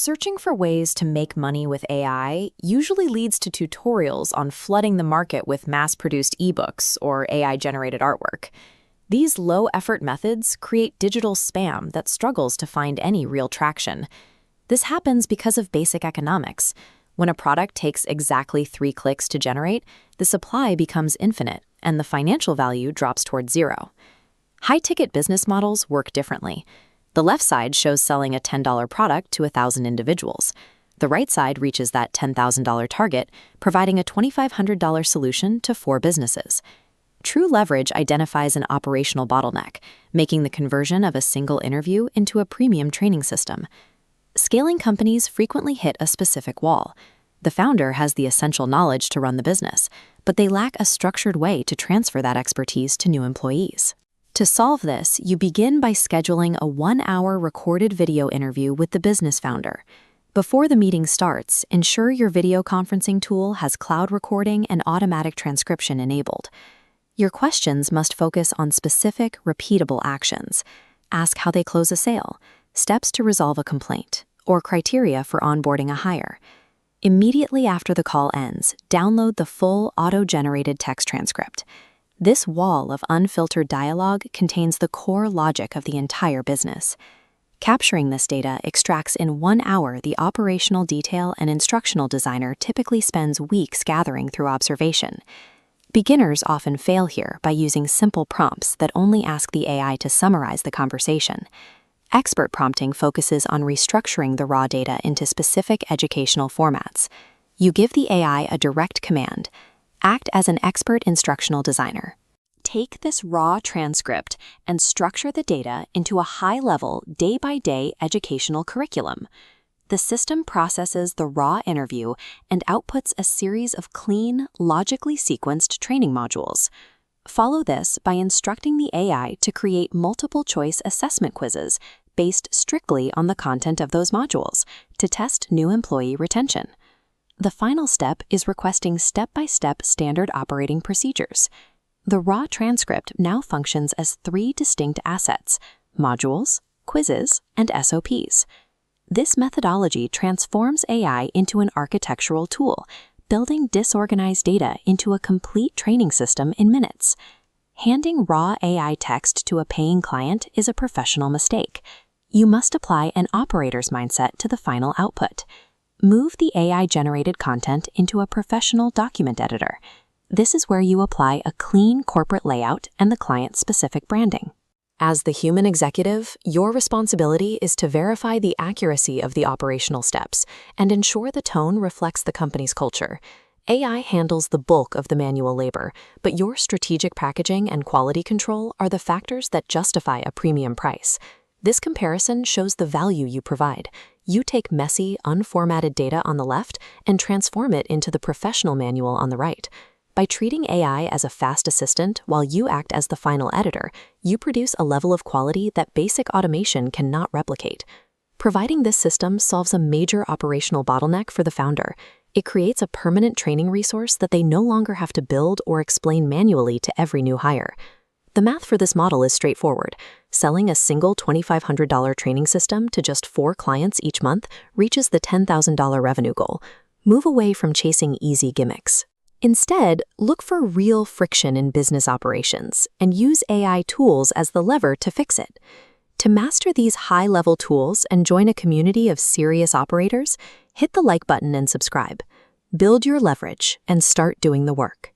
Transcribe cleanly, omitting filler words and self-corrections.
Searching for ways to make money with AI usually leads to tutorials on flooding the market with mass-produced ebooks or AI-generated artwork. These low-effort methods create digital spam that struggles to find any real traction. This happens because of basic economics. When a product takes exactly 3 clicks to generate, the supply becomes infinite, and the financial value drops toward zero. High-ticket business models work differently. The left side shows selling a $10 product to 1,000 individuals. The right side reaches that $10,000 target, providing a $2,500 solution to 4 businesses. True leverage identifies an operational bottleneck, making the conversion of a single interview into a premium training system. Scaling companies frequently hit a specific wall. The founder has the essential knowledge to run the business, but they lack a structured way to transfer that expertise to new employees. To solve this, you begin by scheduling a 1-hour recorded video interview with the business founder. Before the meeting starts, ensure your video conferencing tool has cloud recording and automatic transcription enabled. Your questions must focus on specific, repeatable actions. Ask how they close a sale, steps to resolve a complaint, or criteria for onboarding a hire. Immediately after the call ends, download the full auto-generated text transcript. This wall of unfiltered dialogue contains the core logic of the entire business. Capturing this data extracts in 1 hour the operational detail an instructional designer typically spends weeks gathering through observation. Beginners often fail here by using simple prompts that only ask the AI to summarize the conversation. Expert prompting focuses on restructuring the raw data into specific educational formats. You give the AI a direct command. Act as an expert instructional designer. Take this raw transcript and structure the data into a high-level, day-by-day educational curriculum. The system processes the raw interview and outputs a series of clean, logically sequenced training modules. Follow this by instructing the AI to create multiple-choice assessment quizzes based strictly on the content of those modules to test new employee retention. The final step is requesting step-by-step standard operating procedures. The raw transcript now functions as 3 distinct assets: modules, quizzes, and SOPs. This methodology transforms AI into an architectural tool, building disorganized data into a complete training system in minutes. Handing raw AI text to a paying client is a professional mistake. You must apply an operator's mindset to the final output. Move the AI-generated content into a professional document editor. This is where you apply a clean corporate layout and the client-specific branding. As the human executive, your responsibility is to verify the accuracy of the operational steps and ensure the tone reflects the company's culture. AI handles the bulk of the manual labor, but your strategic packaging and quality control are the factors that justify a premium price. This comparison shows the value you provide. You take messy, unformatted data on the left and transform it into the professional manual on the right. By treating AI as a fast assistant while you act as the final editor, you produce a level of quality that basic automation cannot replicate. Providing this system solves a major operational bottleneck for the founder. It creates a permanent training resource that they no longer have to build or explain manually to every new hire. The math for this model is straightforward. Selling a single $2,500 training system to just 4 clients each month reaches the $10,000 revenue goal. Move away from chasing easy gimmicks. Instead, look for real friction in business operations and use AI tools as the lever to fix it. To master these high-level tools and join a community of serious operators, hit the like button and subscribe. Build your leverage and start doing the work.